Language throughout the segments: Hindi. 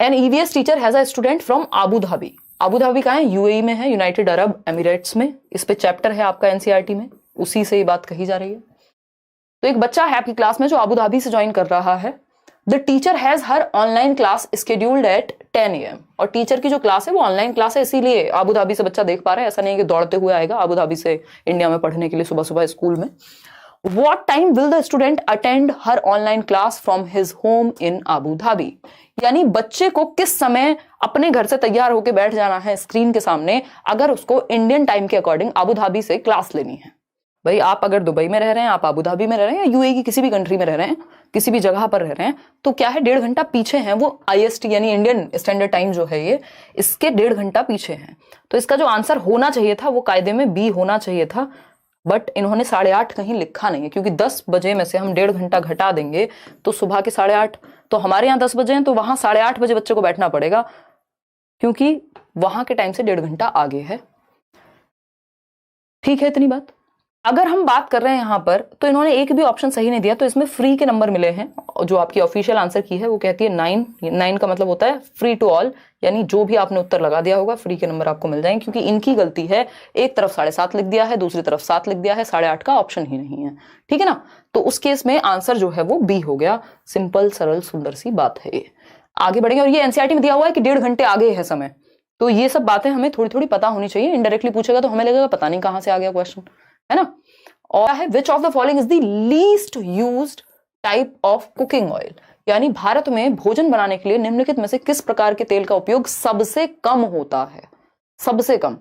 N EVS teacher has a student from Abu Dhabi. Abu Dhabi कहाँ है? यूएई में है, यूनाइटेड अरब एमिरेट्स में। इस पे चैप्टर है आपका एनसीईआरटी में, उसी से ये बात कही जा रही है। तो एक बच्चा है आपकी क्लास में जो आबू धाबी से ज्वाइन कर रहा है। The teacher has her online class scheduled at 10 AM। और टीचर की जो क्लास है वो ऑनलाइन क्लास है, इसीलिए आबू धाबी से बच्चा देख पा रहा है। ऐसा नहीं है कि दौड़ते हुए आएगा आबू धाबी से इंडिया में पढ़ने के लिए सुबह सुबह स्कूल में। What time will the student attend her online class from his home in Abu Dhabi? यानी बच्चे को किस समय अपने घर से तैयार होकर बैठ जाना है स्क्रीन के सामने अगर उसको इंडियन टाइम के अकॉर्डिंग आबू धाबी से क्लास लेनी है। भाई आप अगर दुबई में रह रहे हैं, आप आबू धाबी में रह रहे हैं या यूएई की किसी भी कंट्री में रह रहे हैं, किसी भी जगह पर रह रहे हैं, तो क्या है 1.5 घंटा पीछे हैं वो IST यानी इंडियन स्टैंडर्ड टाइम जो है ये, इसके 1.5 घंटा पीछे हैं। तो इसका जो आंसर होना चाहिए था वो कायदे में बी होना चाहिए था, बट इन्होंने 8:30 कहीं लिखा नहीं है, क्योंकि 10 बजे में से हम 1.5 घंटा घटा देंगे तो सुबह के 8:30, तो हमारे यहाँ 10 बजे हैं तो वहां 8:30 बजे बच्चे को बैठना पड़ेगा, क्योंकि वहां के टाइम से 1.5 घंटा आगे है। ठीक है इतनी बात। अगर हम बात कर रहे हैं यहां पर, तो इन्होंने एक भी ऑप्शन सही नहीं दिया, तो इसमें फ्री के नंबर मिले हैं। जो आपकी ऑफिशियल आंसर की है वो कहती है 9 का मतलब होता है फ्री टू ऑल, यानी जो भी आपने उत्तर लगा दिया होगा फ्री के नंबर आपको मिल जाएंगे, क्योंकि इनकी गलती है, एक तरफ 7:30 लिख दिया है, दूसरी तरफ 7 लिख दिया है, 8:30 का ऑप्शन ही नहीं है। ठीक है ना, तो उस केस में आंसर जो है वो बी हो गया। सिंपल सरल सुंदर सी बात है ये। आगे बढ़ेंगे, और ये एनसीईआरटी में दिया हुआ है कि 1.5 घंटे आगे है समय, तो ये सब बातें हमें थोड़ी थोड़ी पता होनी चाहिए। इनडायरेक्टली पूछेगा तो हमें लगेगा पता नहीं कहां से आ गया क्वेश्चन, है ना। और है which of the following is the least used type of cooking oil, यानी भारत में भोजन बनाने के लिए निम्नलिखित में से किस प्रकार के तेल का उपयोग सबसे कम होता है? सबसे कम,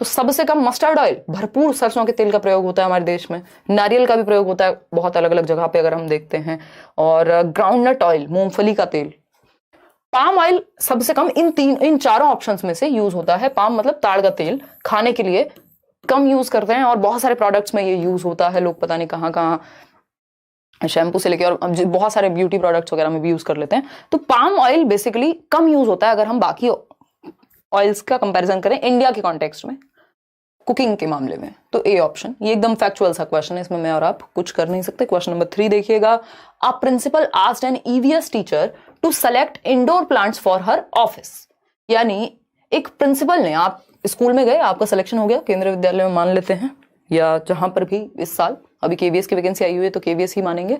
तो सबसे कम मस्टर्ड ऑयल, भरपूर सरसों के तेल का प्रयोग होता है हमारे देश में। नारियल का भी प्रयोग होता है बहुत अलग अलग जगह पे अगर हम देखते हैं, और ग्राउंडनट ऑयल, मूंगफली का तेल। पाम ऑयल सबसे कम इन चारों ऑप्शंस में से यूज होता है। पाम मतलब ताड़ का तेल, खाने के लिए कम यूज करते हैं, और बहुत सारे प्रोडक्ट्स में ये यूज होता है। लोग पता नहीं कहां कहां शैम्पू से लेके और बहुत सारे ब्यूटी प्रोडक्ट्स वगैरह में भी यूज कर लेते हैं। तो पाम ऑयल बेसिकली कम यूज होता है अगर हम बाकी ऑयल्स का कंपैरिजन करें इंडिया के कॉन्टेक्स्ट में कुकिंग के मामले में। तो ए ऑप्शन, ये एकदम फैक्चुअल सा क्वेश्चन है, इसमें मैं और आप कुछ कर नहीं सकते। क्वेश्चन नंबर 3 देखिएगा। A principal asked an EVS teacher to select indoor plants for her office, यानी एक प्रिंसिपल ने, आप स्कूल में गए, आपका सिलेक्शन हो गया केंद्रीय विद्यालय में मान लेते हैं, या जहां पर भी इस साल, अभी केवीएस की वैकेंसी आई हुई है तो केवीएस ही मानेंगे।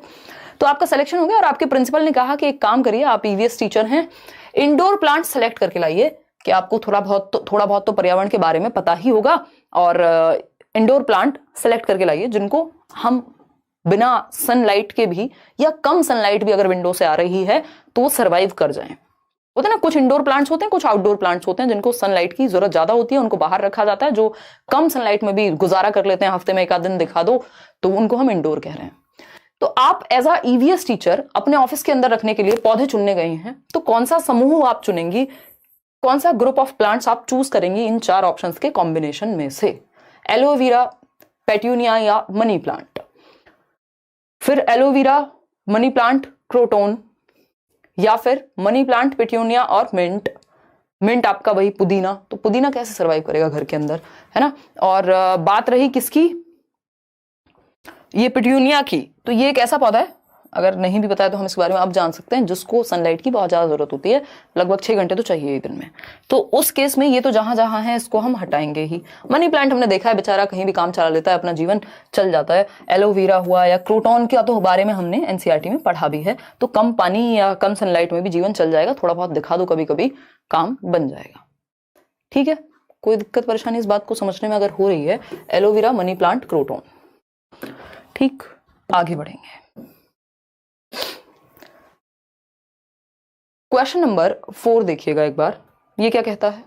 तो आपका सिलेक्शन हो गया और आपके प्रिंसिपल ने कहा कि एक काम करिए, आप ईवीएस टीचर हैं, इंडोर प्लांट सेलेक्ट करके लाइए, कि आपको थोड़ा बहुत तो पर्यावरण के बारे में पता ही होगा, और इंडोर प्लांट सेलेक्ट करके लाइए जिनको हम बिना सनलाइट के भी, या कम सनलाइट भी अगर विंडो से आ रही है तो वो सर्वाइव कर जाएं। होता है ना, कुछ इंडोर प्लांट्स होते हैं, कुछ आउटडोर प्लांट्स होते हैं जिनको सनलाइट की जरूरत ज्यादा होती है, उनको बाहर रखा जाता है। जो कम सनलाइट में भी गुजारा कर लेते हैं, हफ्ते में 1 आध दिन दिखा दो, तो उनको हम इंडोर कह रहे हैं। तो आप एज अ ईवीएस टीचर अपने ऑफिस के अंदर रखने के लिए पौधे चुनने गए हैं, तो कौन सा समूह आप चुनेंगी, कौन सा ग्रुप ऑफ प्लांट्स आप चूज करेंगी इन 4 ऑप्शंस के कॉम्बिनेशन में से? एलोवेरा, पेट्यूनिया या मनी प्लांट? फिर एलोवेरा, मनी प्लांट, क्रोटोन, या फिर मनी प्लांट, पेट्यूनिया और मिंट आपका वही पुदीना। तो पुदीना कैसे सरवाइव करेगा घर के अंदर, है ना। और बात रही किसकी, ये पेट्यूनिया की, तो ये एक ऐसा पौधा है, अगर नहीं भी बताया तो हम इस बारे में अब जान सकते हैं, जिसको सनलाइट की बहुत ज्यादा जरूरत होती है, लगभग 6 घंटे तो चाहिए दिन में। तो उस केस में ये तो जहां जहां है इसको हम हटाएंगे ही। मनी प्लांट हमने देखा है बेचारा कहीं भी काम चला लेता है, अपना जीवन चल जाता है। एलोवेरा हुआ या क्रोटॉन के तो बारे में हमने एनसीईआरटी में पढ़ा भी है। तो कम पानी या कम सनलाइट में भी जीवन चल जाएगा, थोड़ा बहुत दिखा दो कभी कभी, काम बन जाएगा। ठीक है, कोई दिक्कत परेशानी इस बात को समझने में अगर हो रही है? Aloe vera, money plant, croton. ठीक, आगे बढ़ेंगे। क्वेश्चन नंबर 4 देखिएगा एक बार, ये क्या कहता है।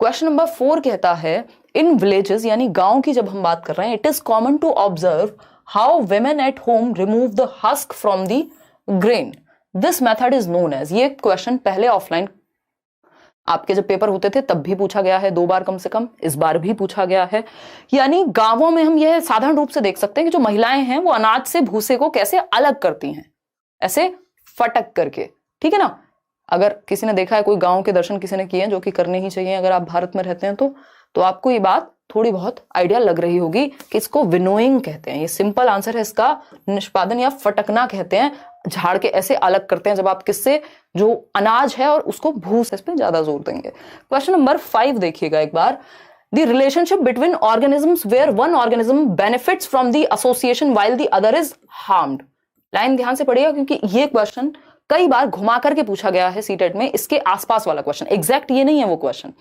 क्वेश्चन नंबर 4 कहता है इन विलेजेस, यानी गांव की जब हम बात कर रहे हैं, it is common to observe how women at home remove the husk from the grain, this method is known as. ये क्वेश्चन पहले ऑफलाइन आपके जब पेपर होते थे तब भी पूछा गया है 2 बार कम से कम, इस बार भी पूछा गया है। यानी गांवों में हम यह साधारण रूप से देख सकते हैं कि जो महिलाएं हैं वो अनाज से भूसे को कैसे अलग करती हैं, ऐसे फटक करके। ठीक है ना, अगर किसी ने देखा है, कोई गांव के दर्शन किसी ने किए हैं, जो कि करने ही चाहिए अगर आप भारत में रहते हैं तो आपको ये बात थोड़ी बहुत आइडिया लग रही होगी कि इसको विनोइंग कहते हैं। ये सिंपल आंसर है इसका, निष्पादन या फटकना कहते हैं। झाड़ के ऐसे अलग करते हैं जब आप किससे, जो अनाज है और उसको भूस, इस पे ज्यादा जोर देंगे। क्वेश्चन नंबर 5 देखिएगा एक बार। The relationship between organisms where one organism benefits from the association while the other is harmed। Line ध्यान से पढ़िएगा क्योंकि ये क्वेश्चन कई बार घुमा करके पूछा गया है सीटेट में, इसके आसपास वाला क्वेश्चन, एग्जैक्ट ये नहीं है वो क्वेश्चन।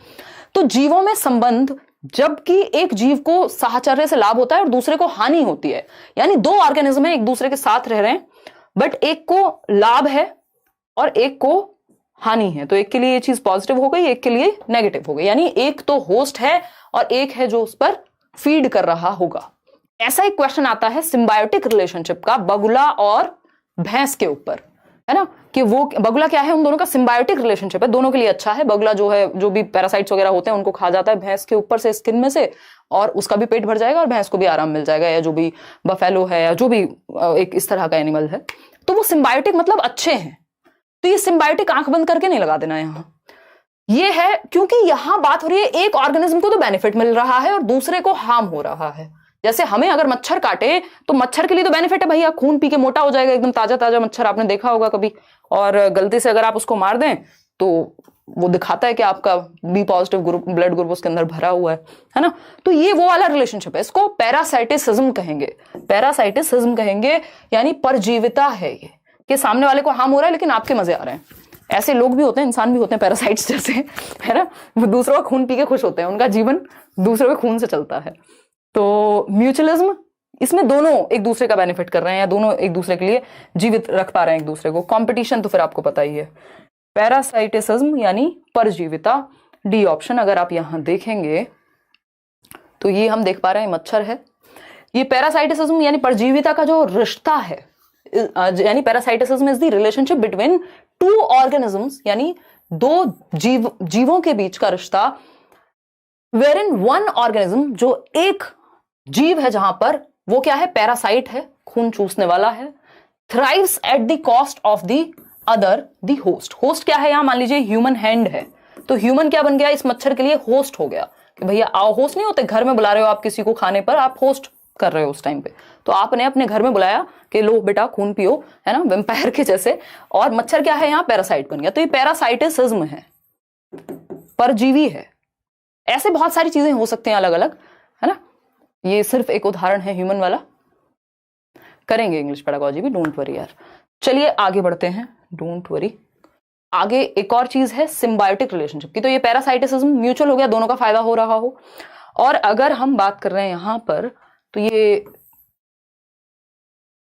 तो जीवों में संबंध, जबकि एक जीव को साहचर्य से लाभ होता है और दूसरे को हानि होती है, यानी दो ऑर्गेनिज्म है एक दूसरे के साथ रह रहे हैं, बट एक को लाभ है और एक को हानि है, तो एक के लिए ये चीज पॉजिटिव हो गई, एक के लिए नेगेटिव हो गई, यानी एक तो होस्ट है और एक है जो उस पर फीड कर रहा होगा। ऐसा एक क्वेश्चन आता है सिम्बायोटिक रिलेशनशिप का बगुला और भैंस के ऊपर, है ना, कि वो बगुला क्या है, उन दोनों का सिम्बायोटिक रिलेशनशिप है, दोनों के लिए अच्छा है। बगुला जो है, जो भी पैरासाइट्स वगैरह होते हैं उनको खा जाता है भैंस के ऊपर से, स्किन में से, और उसका भी पेट भर जाएगा और भैंस को भी आराम मिल जाएगा, या जो भी बफेलो है या जो भी एक इस तरह का एनिमल है, तो वो सिम्बायोटिक मतलब अच्छे हैं। तो ये सिम्बायोटिक आंख बंद करके नहीं लगा देना यहां, ये है क्योंकि यहां बात हो रही है एक ऑर्गेनिज्म को तो बेनिफिट मिल रहा है और दूसरे को हार्म हो रहा है। जैसे हमें अगर मच्छर काटे तो मच्छर के लिए तो बेनिफिट है भैया, खून पी के मोटा हो जाएगा, एकदम ताजा ताजा मच्छर आपने देखा होगा कभी, और गलती से अगर आप उसको मार दें तो वो दिखाता है कि आपका B positive group, blood group उसके अंदर भरा हुआ है ना। तो ये वो वाला रिलेशनशिप है, इसको पैरासाइटिसिज्म कहेंगे, पैरासाइटिसिज्म कहेंगे, यानी परजीविता है ये, कि सामने वाले को हार्म हो रहा है लेकिन आपके मजे आ रहे हैं। ऐसे लोग भी होते हैं, इंसान भी होते हैं पैरासाइट्स जैसे, है ना, वो दूसरों का खून पी के खुश होते हैं, उनका जीवन दूसरों के खून से चलता है। तो म्यूचुअलिज्म, इसमें दोनों एक दूसरे का बेनिफिट कर रहे हैं या दोनों एक दूसरे के लिए जीवित रख पा रहे हैं एक दूसरे को। कंपटीशन तो फिर आपको पता ही है। पैरासाइटिसिज्म यानी परजीविता, डी ऑप्शन अगर आप यहां देखेंगे तो ये हम देख पा रहे हैं मच्छर है। ये पैरासाइटिसिज्म यानी परजीविता का जो रिश्ता है, यानी parasitism is the relationship between two organisms, यानी दो जीवों के बीच का रिश्ता, वेर इन वन ऑर्गेनिज्म, जो एक जीव है जहां पर वो क्या है, पैरासाइट है, खून चूसने वाला है, thrives at the cost of the other the host. Host क्या है, यहां मान लीजिए ह्यूमन हैंड है, तो ह्यूमन क्या बन गया इस मच्छर के लिए, होस्ट हो गया, कि भैया आओ, होस्ट नहीं होते, घर में बुला रहे हो आप किसी को खाने पर, आप होस्ट कर रहे हो उस टाइम पे, तो आपने अपने घर में बुलाया कि लो बेटा खून पियो, है ना, वेम्पायर के जैसे, और मच्छर क्या है, यहां पैरासाइट बन गया। तो ये पैरासाइटिसिज्म है, परजीवी है। ऐसे बहुत सारी चीजें हो सकती हैं अलग अलग, है ना, ये सिर्फ एक उदाहरण है ह्यूमन वाला, करेंगे इंग्लिश पेडागोजी भी, डोंट वरी यार। चलिए आगे बढ़ते हैं, डोंट वरी। आगे एक और चीज है सिम्बायोटिक रिलेशनशिप की, तो ये पैरासाइटिसिज्म म्यूचुअल हो गया, दोनों का फायदा हो रहा हो। और अगर हम बात कर रहे हैं यहां पर, तो ये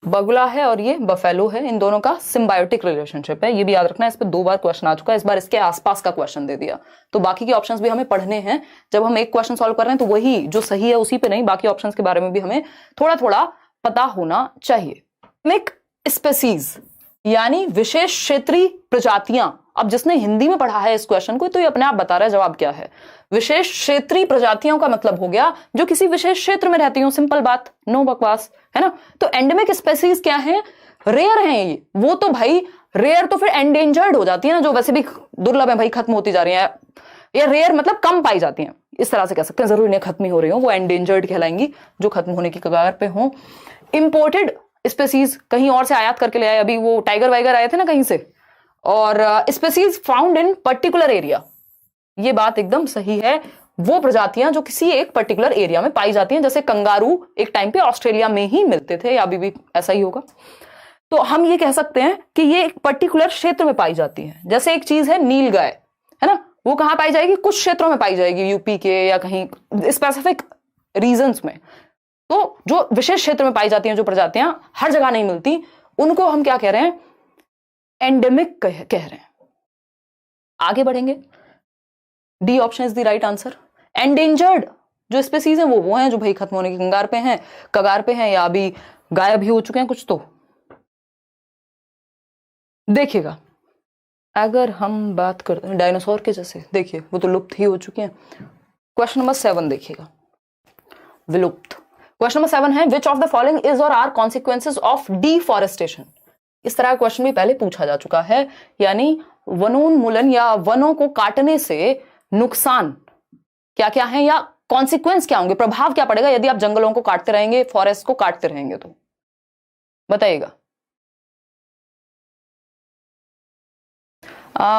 बगुला है और ये बफेलो है, इन दोनों का सिम्बायोटिक रिलेशनशिप है, ये भी याद रखना है, इस पे 2 बार क्वेश्चन आ चुका है, इस बार इसके आसपास का क्वेश्चन दे दिया, तो बाकी के ऑप्शंस भी हमें पढ़ने हैं। जब हम एक क्वेश्चन सॉल्व कर रहे हैं तो वही जो सही है उसी पे नहीं, बाकी ऑप्शंस के बारे में भी हमें थोड़ा थोड़ा पता होना चाहिए। एक स्पेसीज यानी विशेष क्षेत्रीय प्रजातियां, अब जिसने हिंदी में पढ़ा है इस क्वेश्चन को तो ये अपने आप बता रहा है जवाब क्या है। विशेष क्षेत्रीय प्रजातियों का मतलब हो गया जो किसी विशेष क्षेत्र में रहती हो, सिंपल बात, नो बकवास, है ना। तो एंडेमिक स्पेसीज क्या है, रेयर हैं ये, वो तो भाई रेयर तो फिर एंडेंजर्ड हो जाती है ना, जो वैसे भी दुर्लभ है भाई, खत्म होती जा रही है, या रेयर मतलब कम पाई जाती हैं, इस तरह से कह सकते हैं, जरूरी नहीं खत्म ही हो रही हो, वो एंडेंजर्ड कहलाएंगी, जो खत्म होने की कगार पे हो। इंपोर्टेड स्पेसीज कहीं और से आयात करके ले आए, अभी वो टाइगर वाइगर आए थे ना कहीं से, और species found in particular area, ये बात एकदम सही है, वो प्रजातियां जो किसी एक पर्टिकुलर एरिया में पाई जाती हैं, जैसे कंगारू एक टाइम पे ऑस्ट्रेलिया में ही मिलते थे, या अभी भी ऐसा ही होगा, तो हम ये कह सकते हैं कि ये एक पर्टिकुलर क्षेत्र में पाई जाती है। जैसे एक चीज है नील गाय, है ना, वो कहां पाई जाएगी, कुछ क्षेत्रों में पाई जाएगी, यूपी के या कहीं स्पेसिफिक रीजन्स में। तो जो विशेष क्षेत्र में पाई जाती हैं जो प्रजातियां, हर जगह नहीं मिलती, उनको हम क्या कह रहे हैं, एंडेमिक कह रहे हैं। आगे बढ़ेंगे, D option is the right answer. Endangered जो स्पीसीज हैं वो हैं जो भाई खत्म होने की कगार पे हैं या अभी गायब ही हो चुके हैं कुछ। तो देखिएगा, अगर हम बात करते हैं डायनासोर के जैसे, देखिए वो तो लुप्त ही हो चुके हैं। क्वेश्चन नंबर 7 देखिएगा, विलुप्त। क्वेश्चन नंबर 7 है, which of the following is और आर कॉन्सिक्वेंसेज ऑफ डिफॉरेस्टेशन। इस तरह का क्वेश्चन भी पहले पूछा जा चुका है, यानी वनोन्मूलन या वनों को काटने से नुकसान क्या क्या है, या कॉन्सिक्वेंस क्या होंगे, प्रभाव क्या पड़ेगा यदि आप जंगलों को काटते रहेंगे, फॉरेस्ट को काटते रहेंगे, तो बताइएगा।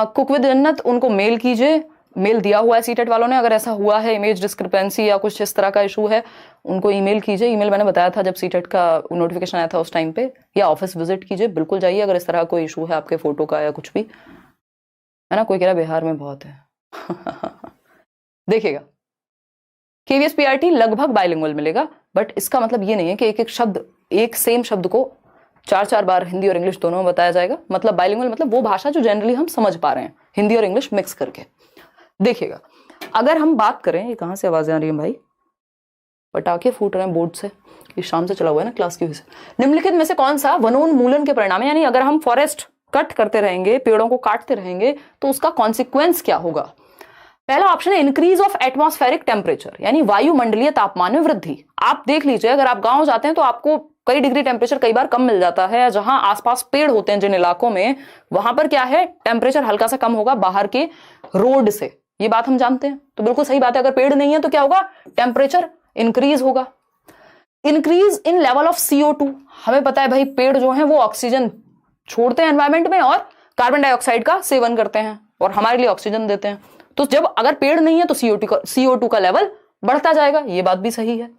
कुक विद जन्नत, उनको मेल कीजिए, मेल दिया हुआ है सीटेट वालों ने, अगर ऐसा हुआ है इमेज डिस्क्रिपेंसी या कुछ इस तरह का इशू है, उनको ईमेल कीजिए। ईमेल मैंने बताया था जब सीटेट का नोटिफिकेशन आया था उस टाइम पे, या ऑफिस विजिट कीजिए, बिल्कुल जाइए अगर इस तरह कोई इशू है आपके फोटो का या कुछ भी, है ना। कोई कह रहा है बिहार में बहुत है देखिएगा, केवीएस पीआरटी लगभग बाइलिंगुअल मिलेगा, बट इसका मतलब ये नहीं है कि एक एक शब्द, एक सेम शब्द को 4-4 बार हिंदी और इंग्लिश दोनों में बताया जाएगा। मतलब बाइलिंगुअल मतलब वो भाषा जो जनरली हम समझ पा रहे हैं, हिंदी और इंग्लिश मिक्स करके। देखिएगा, अगर हम बात करें, ये कहां से आवाजें आ रही हैं भाई, पटाखे फूट रहे हैं बोर्ड से, ये शाम से चला हुआ है ना क्लास की वजह से। निम्नलिखित में से कौन सा वनोन्मूलन के परिणाम है, यानी अगर हम फॉरेस्ट कट करते रहेंगे, पेड़ों को काटते रहेंगे, तो उसका कॉन्सिक्वेंस क्या होगा। पहला ऑप्शन है इंक्रीज ऑफ एटमॉस्फेरिक टेम्परेचर, यानी वायुमंडलीय तापमान में वृद्धि। आप देख लीजिए, अगर आप गांव जाते हैं तो आपको कई डिग्री टेम्परेचर कई बार कम मिल जाता है। जहां आसपास पेड़ होते हैं जिन इलाकों में, वहां पर क्या है, टेम्परेचर हल्का सा कम होगा बाहर के रोड से, ये बात हम जानते हैं। तो बिल्कुल सही बात है, अगर पेड़ नहीं है तो क्या होगा, टेम्परेचर इंक्रीज होगा। Increase in level of CO2, हमें पता है भाई पेड़ जो है वो ऑक्सीजन छोड़ते हैं एनवायरमेंट में और कार्बन डाइऑक्साइड का सेवन करते हैं और हमारे लिए ऑक्सीजन देते हैं। तो जब अगर पेड़ नहीं है तो CO2 का लेवल बढ़ता जाएगा, ये बात भी सही है।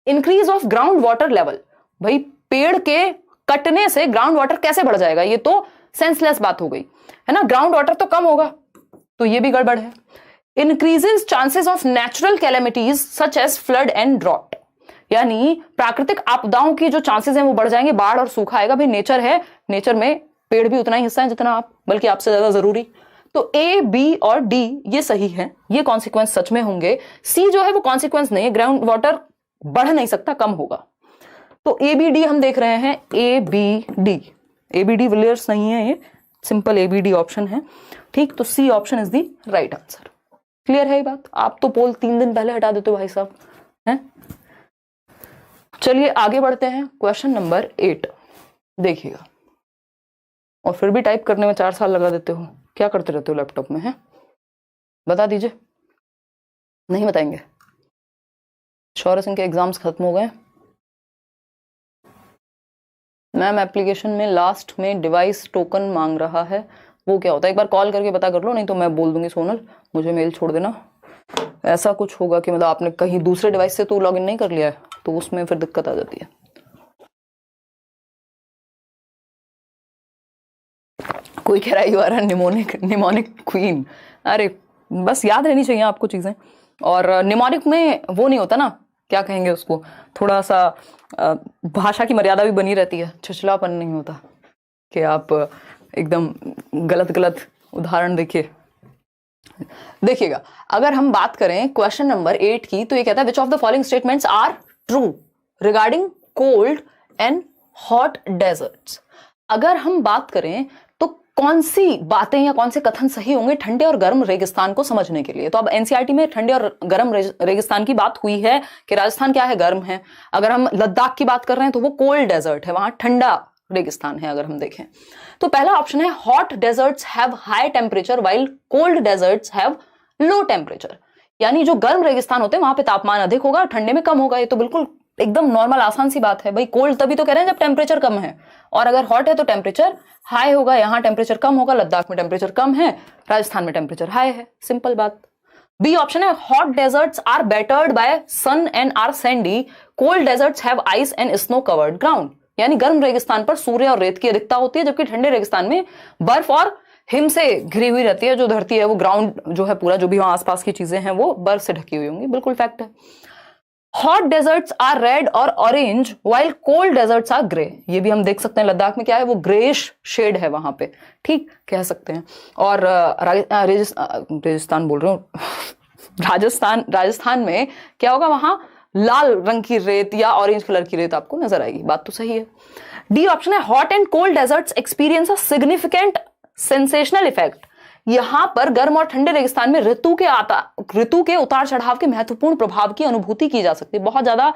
Increase of ground water level, भाई पेड़ के कटने से ग्राउंड वाटर कैसे बढ़ जाएगा, ये तो सेंसलेस बात हो गई, है ना। ग्राउंड वाटर तो कम होगा, तो ये भी गड़बड़ है। Increases chances of natural calamities such as flood and drought, यानी प्राकृतिक आपदाओं की जो चांसेस हैं वो बढ़ जाएंगे, बाढ़ और सूखा आएगा। भाई नेचर है, नेचर में पेड़ भी उतना ही हिस्सा है जितना आप, बल्कि आपसे ज्यादा जरूरी। तो A, B और D ये सही है, ये कॉन्सिक्वेंस सच में होंगे। C जो है वो कॉन्सिक्वेंस नहीं है, ग्राउंड वाटर बढ़ नहीं सकता, कम होगा। तो A, B, D हम देख रहे हैं, A, B, D, A, B, D Villiers नहीं है, ये simple A, B, D option है, ठीक। तो C option is the right answer. Clear है ये बात, आप तो पोल 3 दिन पहले हटा देते हो भाई साहब, हैं। चलिए आगे बढ़ते हैं, क्वेश्चन नंबर 8 देखिएगा। और फिर भी टाइप करने में 4 साल लगा देते हो, क्या करते रहते हो लैपटॉप में, है, बता दीजिए। नहीं बताएंगे, शौर्य सिंह के एग्जाम्स खत्म हो गए। मैम एप्लीकेशन में लास्ट में डिवाइस टोकन मांग रहा है, वो क्या होता है, एक बार कॉल करके पता कर लो, नहीं तो मैं बोल दूंगी सोनल मुझे मेल छोड़ देना। ऐसा कुछ होगा कि मतलब आपने कहीं दूसरे डिवाइस से तो लॉगिन नहीं कर लिया है, तो उसमें फिर दिक्कत आ जाती है। कोई कह रहा है यू आर निमोनिक क्वीन, अरे बस याद रहनी चाहिए आपको चीजें। और निमोनिक में वो नहीं होता ना, क्या कहेंगे उसको, थोड़ा सा भाषा की मर्यादा भी बनी रहती है, छिछलापन नहीं होता कि आप एकदम गलत उदाहरण देखिएगा। अगर हम बात करें क्वेश्चन नंबर 8 की, तो ये कहता है which of the following statements are true regarding cold and hot deserts. अगर हम बात करें तो कौन सी बातें या कौन से कथन सही होंगे ठंडे और गर्म रेगिस्तान को समझने के लिए। तो अब एनसीईआरटी में ठंडे और गर्म रेगिस्तान की बात हुई है कि राजस्थान क्या है, गर्म है। अगर हम लद्दाख की बात कर रहे हैं तो वो कोल्ड डेजर्ट है, वहां ठंडा रेगिस्तान है। अगर हम देखें तो पहला ऑप्शन है hot deserts have high temperature while cold deserts have low temperature, यानी जो गर्म रेगिस्तान होते हैं वहां पे तापमान अधिक होगा, ठंडे में कम होगा। ये तो बिल्कुल एकदम नॉर्मल आसान सी बात है भाई। कोल्ड तभी तो कह रहे हैं जब टेम्परेचर कम है, और अगर हॉट है तो टेम्परेचर हाई होगा। यहाँ टेम्परेचर कम होगा, लद्दाख में टेम्परेचर कम है, राजस्थान में टेम्परेचर हाई है, सिंपल बात। बी ऑप्शन है hot deserts are battered by sun and are sandy, cold deserts have ice and snow covered ground, यानी गर्म रेगिस्तान पर सूर्य और रेत की अधिकता होती है, जबकि ठंडे रेगिस्तान में बर्फ और हिम से घिरी हुई रहती है। जो धरती है वो ग्राउंड जो है पूरा, जो भी वहां आसपास की चीजें हैं वो बर्फ से ढकी हुई होंगी, बिल्कुल फैक्ट है। हॉट डेजर्ट्स आर रेड और orange while cold deserts are grey, ये भी हम देख सकते हैं लद्दाख में क्या है, वो ग्रेश शेड है वहां पे, ठीक कह सकते हैं। और रेगिस्तान बोल रहे हूँ राजस्थान में क्या होगा, वहां लाल रंग की रेत या ऑरेंज कलर की रेत आपको नजर आएगी, बात तो सही है। डी ऑप्शन है hot and cold deserts experience a significant sensational effect, यहां पर गर्म और ठंडे रेगिस्तान में ऋतु के उतार चढ़ाव के महत्वपूर्ण प्रभाव की अनुभूति की जा सकती है। बहुत ज्यादा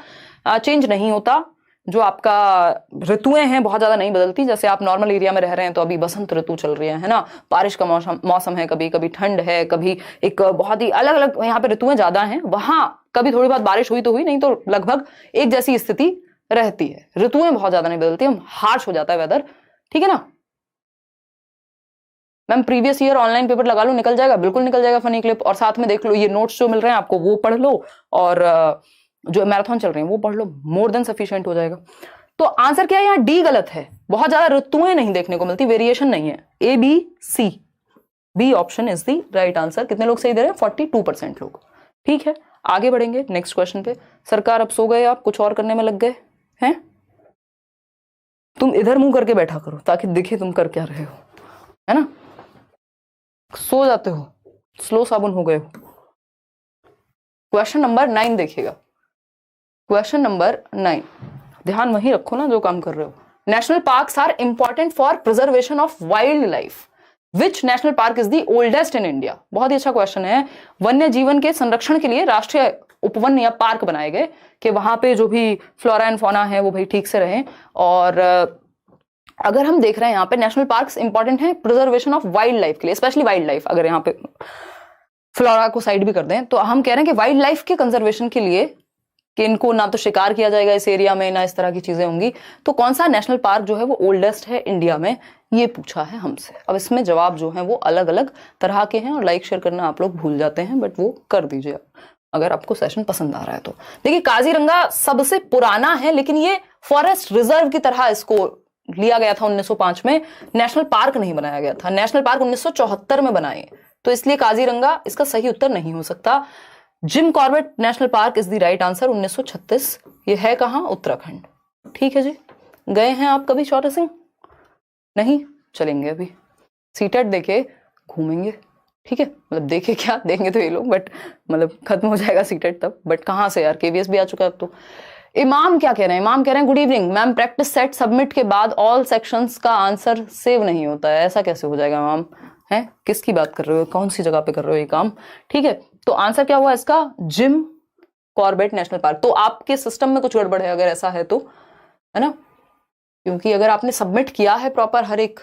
चेंज नहीं होता, जो आपका ऋतुएं हैं बहुत ज्यादा नहीं बदलती। जैसे आप नॉर्मल एरिया में रह रहे हैं तो अभी बसंत ऋतु चल रही है ना, बारिश का मौसम है, कभी कभी ठंड है, कभी एक बहुत ही अलग अलग यहाँ पे ऋतुएं ज्यादा हैं। वहां कभी थोड़ी बहुत बारिश हुई तो हुई, नहीं तो लगभग एक जैसी स्थिति रहती है। ऋतुएं बहुत ज्यादा नहीं बदलती, हार्श हो जाता है वेदर, ठीक है ना। Ma'am previous year online paper लगा लो, निकल जाएगा, बिल्कुल निकल जाएगा फनी क्लिप। और साथ में देख लो ये नोट्स जो मिल रहे हैं आपको वो पढ़ लो, और जो मैराथन चल रहे हैं वो पढ़ लो, मोर देन सफिशिएंट हो जाएगा। तो आंसर क्या है यहाँ? डी गलत है। बहुत ज्यादा ऋतुएं नहीं देखने को मिलती, वेरिएशन नहीं है। A B C, B option is the right answer. कितने लोग सही दे रहे हैं? 42% लोग। ठीक है, आगे बढ़ेंगे नेक्स्ट क्वेश्चन पे। सरकार अब सो गए, आप कुछ और करने में लग गए हैं? तुम इधर मुंह करके बैठा करो ताकि दिखे तुम कर क्या रहे हो, है ना। सो जाते हो, स्लो साबुन हो गए हो। क्वेश्चन नंबर 9 देखिएगा। क्वेश्चन नंबर 9, ध्यान वहीं रखो ना जो काम कर रहे हो। National parks are important for preservation of wildlife. Which national park is the oldest in India? बहुत ही अच्छा क्वेश्चन है। वन्य जीवन के संरक्षण के लिए राष्ट्रीय उपवन या पार्क बनाए गए कि वहां पे जो भी फ्लोरा एंड फौना है वो भाई ठीक से रहे। और अगर हम देख रहे हैं यहाँ पे नेशनल पार्क्स इंपॉर्टेंट है प्रिजर्वेशन ऑफ वाइल्ड लाइफ के लिए, स्पेशली वाइल्ड लाइफ। अगर यहाँ पे फ्लोरा को साइड भी कर दें तो हम कह रहे हैं कि वाइल्ड लाइफ के कंजर्वेशन के लिए कि इनको ना तो शिकार किया जाएगा इस एरिया में, ना इस तरह की चीजें होंगी। तो कौन सा नेशनल पार्क जो है वो ओल्डेस्ट है इंडिया में, ये पूछा है हमसे। अब इसमें जवाब जो है वो अलग अलग तरह के हैं, और लाइक शेयर करना आप लोग भूल जाते हैं, बट वो कर दीजिए अगर आपको सेशन पसंद आ रहा है तो। देखिए काजीरंगा सबसे पुराना है, लेकिन ये फॉरेस्ट रिजर्व की तरह इसको लिया गया था 1905 में, नेशनल पार्क नहीं बनाया गया था। नेशनल पार्क 1974 में बनाए, तो इसलिए काजीरंगा इसका सही उत्तर नहीं हो सकता। Jim Corbett national park is the right answer, 1936। ये है कहां? उत्तराखंड। ठीक है जी। गए हैं आप कभी शौर्य सिंह? नहीं, चलेंगे अभी सीटेट देके घूमेंगे, ठीक है। मतलब देखे क्या, देंगे तो ये लोग, बट मतलब खत्म हो जाएगा सीटेट तब। बट कहां से यार, केवीएस भी आ चुका है अब तो। इमाम क्या कह रहे हैं? इमाम कह रहे हैं good evening ma'am, practice set submit के बाद ऑल सेक्शंस का आंसर सेव नहीं होता है, ऐसा कैसे हो जाएगा इमाम? है किसकी बात कर रहे हो, कौन सी जगह पे कर रहे हो ये काम? ठीक है, तो आंसर क्या हुआ इसका? Jim Corbett national park. तो आपके सिस्टम में कुछ गड़बड़ है अगर ऐसा है तो, है ना, क्योंकि अगर आपने सबमिट किया है प्रॉपर हर एक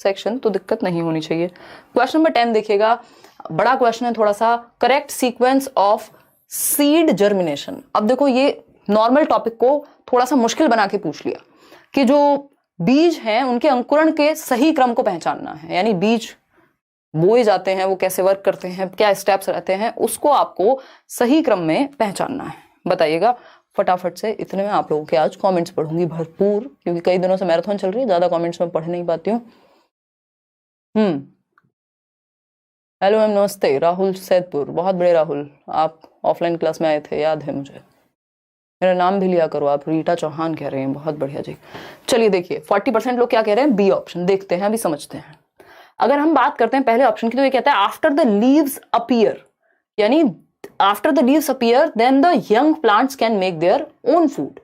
सेक्शन तो दिक्कत नहीं होनी चाहिए। क्वेश्चन नंबर 10 देखिएगा, बड़ा क्वेश्चन है थोड़ा सा। Correct sequence of seed germination. अब देखो ये नॉर्मल टॉपिक को थोड़ा सा मुश्किल बना के पूछ लिया कि जो बीज हैं उनके अंकुरण के सही क्रम को पहचानना है, यानी बीज बोए जाते हैं वो कैसे वर्क करते हैं, क्या स्टेप्स रहते हैं, उसको आपको सही क्रम में पहचानना है। बताइएगा फटाफट से। इतने में आप लोगों के आज कमेंट्स पढ़ूंगी भरपूर, क्योंकि कई दिनों से मैराथन चल रही है, ज्यादा कमेंट्स में पढ़ नहीं पाती हूँ। हेलो मैम, नमस्ते। राहुल सैदपुर, बहुत बड़े राहुल, आप ऑफलाइन क्लास में आए थे, याद है मुझे। मेरा नाम भी लिया करो आप, रीटा चौहान कह रहे हैं, बहुत बढ़िया जी। चलिए देखिए 40% लोग क्या कह रहे हैं? B option. देखते हैं, अभी समझते हैं। अगर हम बात करते हैं पहले ऑप्शन की तो ये कहता है आफ्टर द लीव्स अपीयर, यानी after the leaves appear then the young plants can make their own food.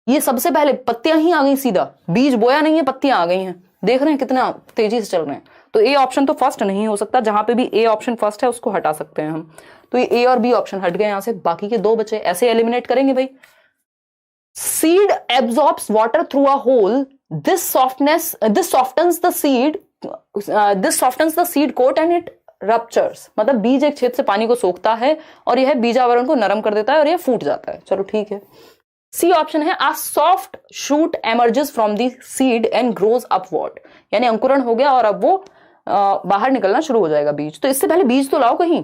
ये सबसे पहले पत्तियां ही आ गई, सीधा बीज बोया नहीं है, पत्तियां आ गई हैं। देख रहे हैं कितना तेजी से चल रहे हैं। तो ए ऑप्शन तो फर्स्ट नहीं हो सकता, जहां पे भी ए ऑप्शन फर्स्ट है उसको हटा सकते हैं हम। तो ये ए और बी ऑप्शन हट गए यहां से, बाकी के 2 बचे। ऐसे एलिमिनेट करेंगे भाई। Seed absorbs water through a hole, this softens the seed coat and it ruptures. मतलब बीज एक छेद से पानी को सोखता है और यह बीजावरण को नरम कर देता है और यह फूट जाता है। चलो ठीक है। सी ऑप्शन है a soft shoot emerges from the seed and grows upward, यानी अंकुरण हो गया और अब वो बाहर निकलना शुरू हो जाएगा बीज। तो इससे पहले बीज तो लाओ कहीं।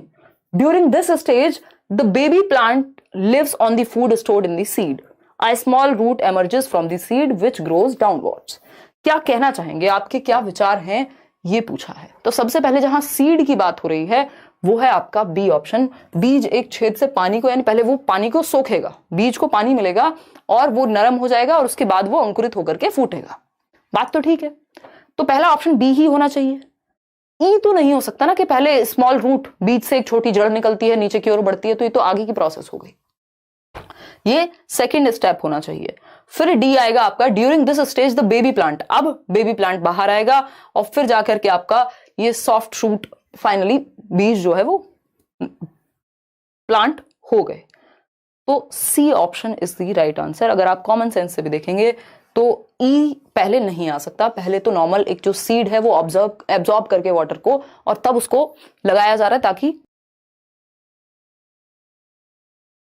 During this stage the baby plant lives on the food stored in the seed. A small root emerges from the seed which grows downwards. क्या कहना चाहेंगे, आपके क्या विचार हैं, ये पूछा है। तो सबसे पहले जहां सीड की बात हो रही है वो है आपका बी ऑप्शन। बीज एक छेद से पानी को, यानी पहले वो पानी को सोखेगा, बीज को पानी मिलेगा और वो नरम हो जाएगा और उसके बाद वो अंकुरित होकर के फूटेगा। बात तो ठीक है। तो पहला ऑप्शन बी ही होना चाहिए। ई तो नहीं हो सकता ना कि पहले स्मॉल रूट, बीज से एक छोटी जड़ निकलती है नीचे की ओर बढ़ती है, तो ये तो आगे की प्रोसेस हो गई। ये सेकंड स्टेप होना चाहिए। फिर डी आएगा आपका during this stage the baby plant. अब बेबी प्लांट बाहर आएगा और फिर जाकर के आपका ये सॉफ्ट शूट, फाइनली बीज जो है वो प्लांट हो गए। तो C option is the right answer. अगर आप कॉमन सेंस से भी देखेंगे तो ई पहले नहीं आ सकता, पहले तो नॉर्मल एक जो सीड है वो ऑब्जॉर्ब करके वाटर को और तब उसको लगाया जा रहा है ताकि